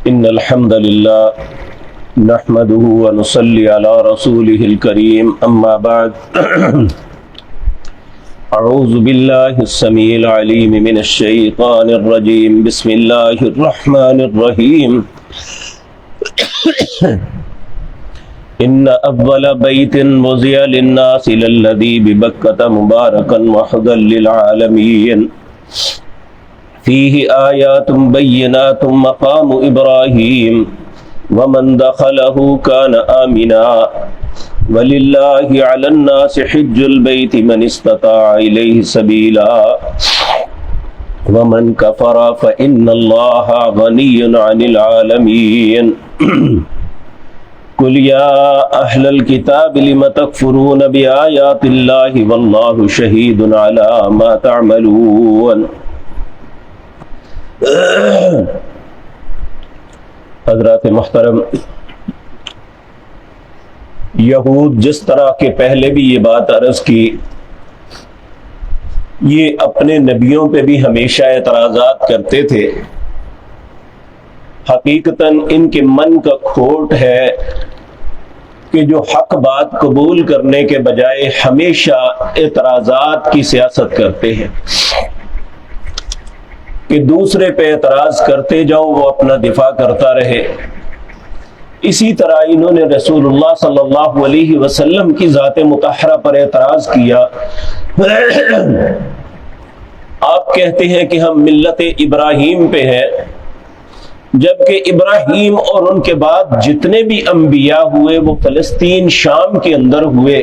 إن الحمد لله نحمده ونصلي على رسوله الكريم أما بعد أعوذ بالله السميع العليم من الشيطان الرجيم بسم الله الرحمن الرحيم إن أول بيت وضع للناس للذي ببكة مباركا وهدى للعالمين فيه آيات بينات مقام إبراهيم ومن دخله كان آمنا ولله على الناس حج البيت من استطاع إليه سبيلا ومن كفر فإن الله غني عن العالمين قل يا أهل الكتاب لم تكفرون بآيات الله والله شهيد على ما تعملون. حضرات محترم، یہود جس طرح کے پہلے بھی یہ بات عرض کی، یہ اپنے نبیوں پہ بھی ہمیشہ اعتراضات کرتے تھے. حقیقتاً ان کے من کا کھوٹ ہے کہ جو حق بات قبول کرنے کے بجائے ہمیشہ اعتراضات کی سیاست کرتے ہیں کہ دوسرے پہ اعتراض کرتے جاؤ، وہ اپنا دفاع کرتا رہے. اسی طرح انہوں نے رسول اللہ صلی اللہ علیہ وسلم کی ذات مطہرہ پر اعتراض کیا. آپ کہتے ہیں کہ ہم ملت ابراہیم پہ ہیں، جبکہ ابراہیم اور ان کے بعد جتنے بھی انبیاء ہوئے وہ فلسطین شام کے اندر ہوئے،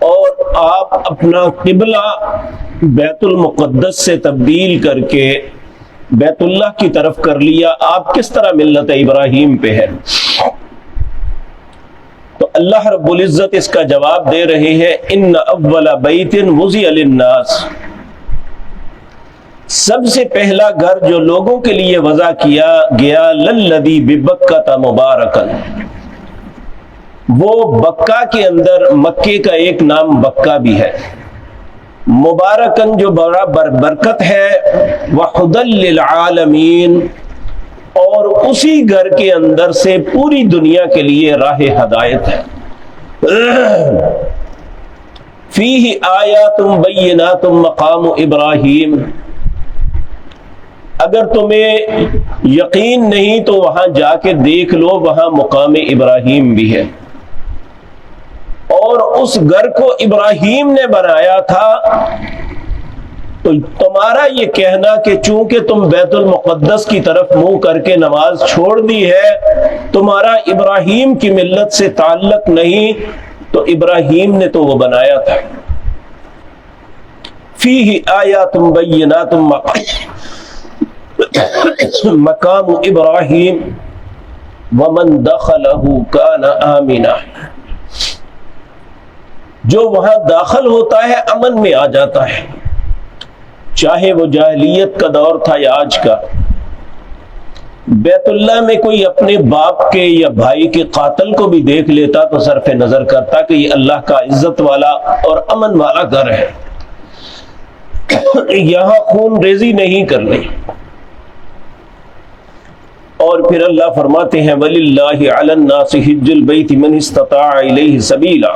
اور آپ اپنا قبلہ بیت المقدس سے تبدیل کر کے بیت اللہ کی طرف کر لیا. آپ کس طرح ملت ابراہیم پہ ہے؟ تو اللہ رب العزت اس کا جواب دے رہے ہیں، ان اول بیت وضع للناس، سب سے پہلا گھر جو لوگوں کے لیے وضع کیا گیا، للذی ببکۃ مبارکا، وہ بکہ کے اندر، مکے کا ایک نام بکہ بھی ہے، مبارکن جو بڑا برکت ہے، وہدی للعالمین، اور اسی گھر کے اندر سے پوری دنیا کے لیے راہ ہدایت ہے. فیہ آیات بینات مقام ابراہیم، اگر تمہیں یقین نہیں تو وہاں جا کے دیکھ لو، وہاں مقام ابراہیم بھی ہے، اور اس گھر کو ابراہیم نے بنایا تھا. تو تمہارا یہ کہنا کہ چونکہ تم بیت المقدس کی طرف منہ کر کے نماز چھوڑ دی ہے، تمہارا ابراہیم کی ملت سے تعلق نہیں، تو ابراہیم نے تو وہ بنایا تھا. فیہ آیات بینات مقام ابراہیم ومن دخلہ کان آمنا، جو وہاں داخل ہوتا ہے امن میں آ جاتا ہے، چاہے وہ جاہلیت کا دور تھا یا آج کا. بیت اللہ میں کوئی اپنے باپ کے یا بھائی کے قاتل کو بھی دیکھ لیتا تو صرف نظر کرتا کہ یہ اللہ کا عزت والا اور امن والا گھر ہے، یہاں خون ریزی نہیں کرنی. اور پھر اللہ فرماتے ہیں، وَلِلَّهِ عَلَى النَّاسِ حِجُّ الْبَيْتِ مَنِ اسْتَطَاعَ إِلَيْهِ سَبِيلًا.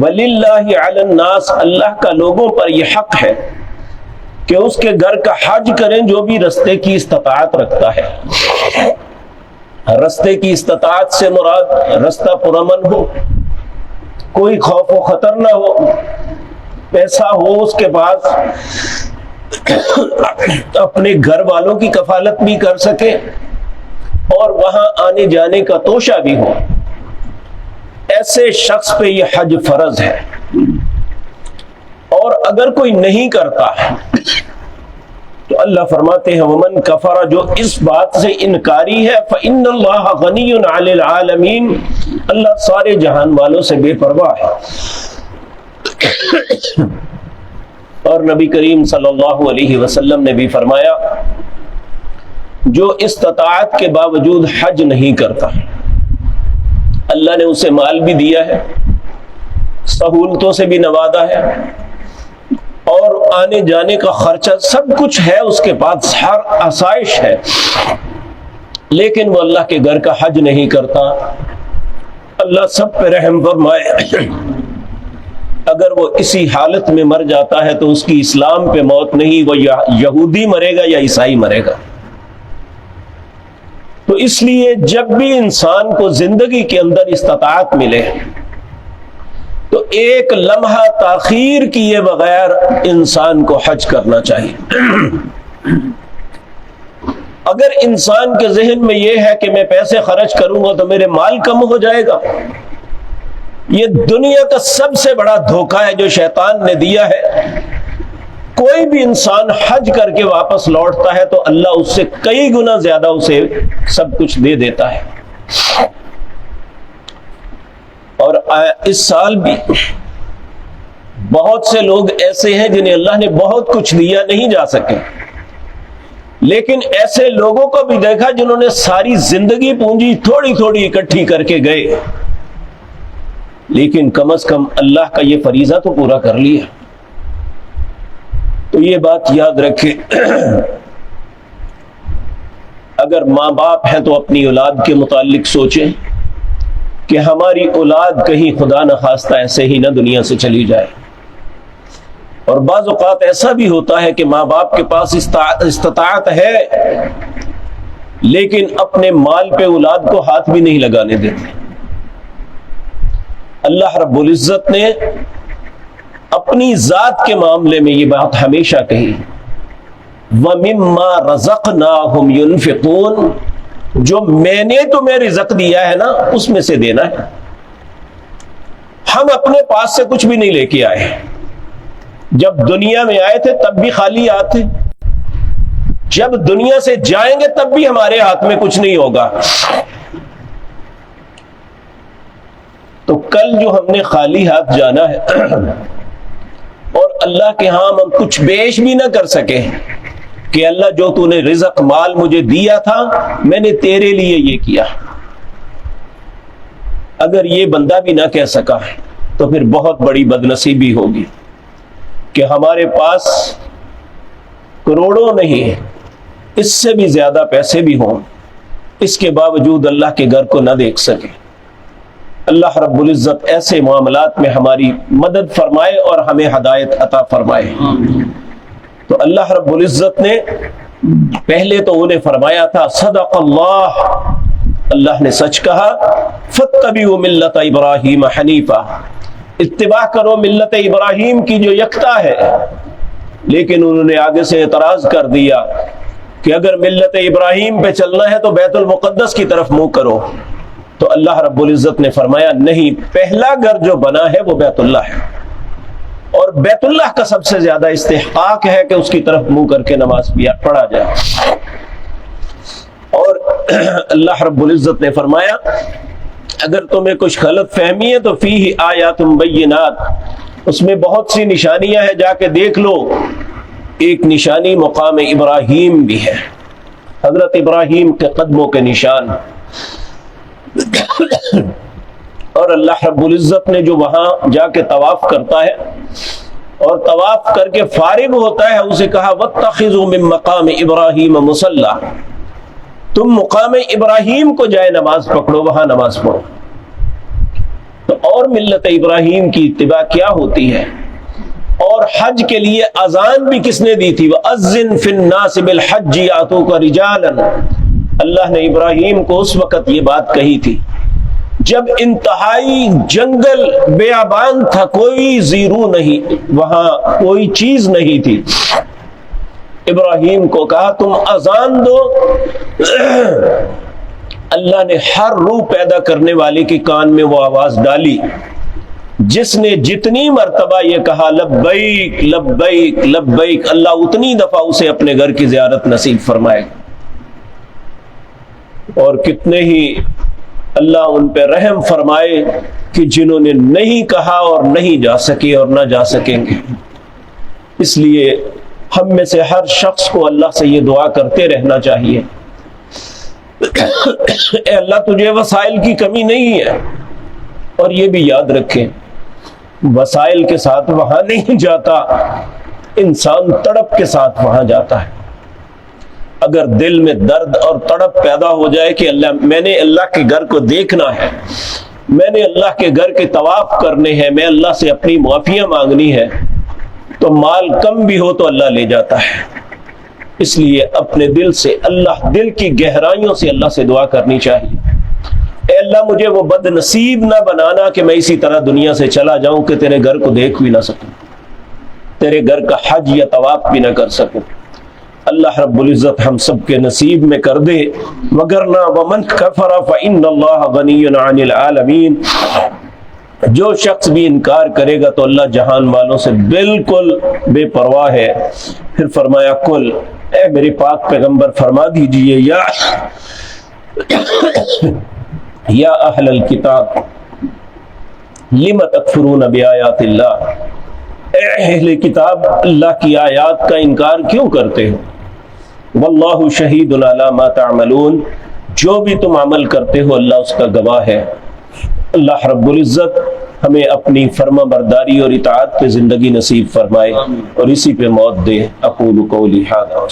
وَلِلَّهِ عَلَى النَّاسِ، اللہ کا لوگوں پر یہ حق ہے کہ اس کے گھر کا حج کریں جو بھی رستے کی استطاعت رکھتا ہے. رستے کی استطاعت سے مراد رستہ پرامن ہو، کوئی خوف و خطر نہ ہو، پیسہ ہو اس کے پاس، اپنے گھر والوں کی کفالت بھی کر سکے، اور وہاں آنے جانے کا توشہ بھی ہو. ایسے شخص پہ یہ حج فرض ہے. اور اگر کوئی نہیں کرتا تو اللہ فرماتے ہیں، ومن کفر، جو اس بات سے انکاری ہے، فإن اللہ غنی عن العالمین، اللہ سارے جہان والوں سے بے پرواہ ہے. اور نبی کریم صلی اللہ علیہ وسلم نے بھی فرمایا، جو استطاعت کے باوجود حج نہیں کرتا، اللہ نے اسے مال بھی دیا ہے، سہولتوں سے بھی نوازا ہے، اور آنے جانے کا خرچہ سب کچھ ہے اس کے پاس، ہر آسائش ہے، لیکن وہ اللہ کے گھر کا حج نہیں کرتا۔ اللہ سب پہ رحم فرمائے، اگر وہ اسی حالت میں مر جاتا ہے تو اس کی اسلام پہ موت نہیں، وہ یہودی مرے گا یا عیسائی مرے گا۔ تو اس لیے جب بھی انسان کو زندگی کے اندر استطاعت ملے تو ایک لمحہ تاخیر کیے بغیر انسان کو حج کرنا چاہیے۔ اگر انسان کے ذہن میں یہ ہے کہ میں پیسے خرچ کروں گا تو میرے مال کم ہو جائے گا، یہ دنیا کا سب سے بڑا دھوکہ ہے جو شیطان نے دیا ہے۔ کوئی بھی انسان حج کر کے واپس لوٹتا ہے تو اللہ اس سے کئی گنا زیادہ اسے سب کچھ دے دیتا ہے۔ اور اس سال بھی بہت سے لوگ ایسے ہیں جنہیں اللہ نے بہت کچھ دیا، نہیں جا سکے، لیکن ایسے لوگوں کو بھی دیکھا جنہوں نے ساری زندگی پونجی تھوڑی تھوڑی اکٹھی کر کے گئے، لیکن کم از کم اللہ کا یہ فریضہ تو پورا کر لیا۔ تو یہ بات یاد رکھیں، اگر ماں باپ ہیں تو اپنی اولاد کے متعلق سوچیں کہ ہماری اولاد کہیں خدا نخواستہ ایسے ہی نہ دنیا سے چلی جائے۔ اور بعض اوقات ایسا بھی ہوتا ہے کہ ماں باپ کے پاس استطاعت ہے لیکن اپنے مال پہ اولاد کو ہاتھ بھی نہیں لگانے دیتے۔ اللہ رب العزت نے اپنی ذات کے معاملے میں یہ بات ہمیشہ کہی، وَمِمَّا رَزَقْنَاهُمْ يُنْفِقُونَ، جو میں نے تمہیں رزق دیا ہے نا اس میں سے دینا ہے۔ ہم اپنے پاس سے کچھ بھی نہیں لے کے آئے، جب دنیا میں آئے تھے تب بھی خالی آتے، جب دنیا سے جائیں گے تب بھی ہمارے ہاتھ میں کچھ نہیں ہوگا۔ تو کل جو ہم نے خالی ہاتھ جانا ہے اور اللہ کے ہاں ہم کچھ بیش بھی نہ کر سکے کہ اللہ جو تو نے رزق مال مجھے دیا تھا میں نے تیرے لیے یہ کیا، اگر یہ بندہ بھی نہ کہہ سکا تو پھر بہت بڑی بدنصیبی ہوگی کہ ہمارے پاس کروڑوں نہیں اس سے بھی زیادہ پیسے بھی ہوں، اس کے باوجود اللہ کے گھر کو نہ دیکھ سکے۔ اللہ رب العزت ایسے معاملات میں ہماری مدد فرمائے اور ہمیں ہدایت عطا فرمائے۔ تو اللہ رب العزت نے پہلے تو انہیں فرمایا تھا صدق اللہ، اللہ نے سچ کہا، فاتبعوا ملت ابراہیم حنیفا، اتباع کرو ملت ابراہیم کی جو یکتا ہے۔ لیکن انہوں نے آگے سے اعتراض کر دیا کہ اگر ملت ابراہیم پہ چلنا ہے تو بیت المقدس کی طرف منہ کرو۔ تو اللہ رب العزت نے فرمایا نہیں، پہلا گھر جو بنا ہے وہ بیت اللہ ہے، اور بیت اللہ کا سب سے زیادہ استحقاق ہے کہ اس کی طرف منہ کر کے نماز پڑھا جائے۔ اور اللہ رب العزت نے فرمایا اگر تمہیں کچھ غلط فہمی ہے تو فیہ آیات بینات، اس میں بہت سی نشانیاں ہیں، جا کے دیکھ لو۔ ایک نشانی مقام ابراہیم بھی ہے، حضرت ابراہیم کے قدموں کے نشان۔ اور اللہ رب العزت نے جو وہاں جا کے طواف کرتا ہے اور طواف کر کے فارغ ہوتا ہے اسے کہا واتخذوا من مقام ابراہیم مصلی، تم مقام ابراہیم کو جائے نماز پکڑو، وہاں نماز پڑھو۔ تو اور ملت ابراہیم کی اتباع کیا ہوتی ہے؟ اور حج کے لیے اذان بھی کس نے دی تھی؟ وَأَذِّن فِي النَّاسِ بِالْحَجِّ يَأْتُوكَ رِجَالًا، اللہ نے ابراہیم کو اس وقت یہ بات کہی تھی جب انتہائی جنگل بیابان تھا، کوئی زیرو نہیں، وہاں کوئی چیز نہیں تھی۔ ابراہیم کو کہا تم اذان دو۔ اللہ نے ہر روح پیدا کرنے والے کے کان میں وہ آواز ڈالی، جس نے جتنی مرتبہ یہ کہا لبیک لبیک لبیک، اللہ اتنی دفعہ اسے اپنے گھر کی زیارت نصیب فرمائے گا۔ اور کتنے ہی اللہ ان پہ رحم فرمائے کہ جنہوں نے نہیں کہا اور نہیں جا سکے اور نہ جا سکیں گے۔ اس لیے ہم میں سے ہر شخص کو اللہ سے یہ دعا کرتے رہنا چاہیے، اے اللہ تجھے وسائل کی کمی نہیں ہے، اور یہ بھی یاد رکھیں وسائل کے ساتھ وہاں نہیں جاتا، انسان تڑپ کے ساتھ وہاں جاتا ہے۔ اگر دل میں درد اور تڑپ پیدا ہو جائے کہ میں نے اللہ کے گھر کو دیکھنا ہے، میں نے اللہ کے گھر کے طواف کرنے ہیں، میں اللہ سے اپنی معافیاں مانگنی ہے، تو مال کم بھی ہو تو اللہ لے جاتا ہے۔ اس لیے اپنے دل سے، دل کی گہرائیوں سے اللہ سے دعا کرنی چاہیے، اے اللہ مجھے وہ بد نصیب نہ بنانا کہ میں اسی طرح دنیا سے چلا جاؤں کہ تیرے گھر کو دیکھ بھی نہ سکوں، تیرے گھر کا حج یا طواف بھی نہ کر سکوں۔ اللہ رب العزت ہم سب کے نصیب میں کر دے، وگرنہ ومن کفر فإن اللہ غنی عن العالمین، جو شخص بھی انکار کرے گا تو اللہ جہان والوں سے بالکل بے پرواہ ہے۔ پھر فرمایا کل، اے میرے پاک پیغمبر فرما دیجئے، یا اہل الکتاب لم تکفرون بآیات اللہ، اے اہل کتاب اللہ کی آیات کا انکار کیوں کرتے ہو؟ واللہ شہید علی ما تعملون، جو بھی تم عمل کرتے ہو اللہ اس کا گواہ ہے۔ اللہ رب العزت ہمیں اپنی فرما برداری اور اطاعت پہ زندگی نصیب فرمائے اور اسی پہ موت دے۔ اقول قولی ھذا۔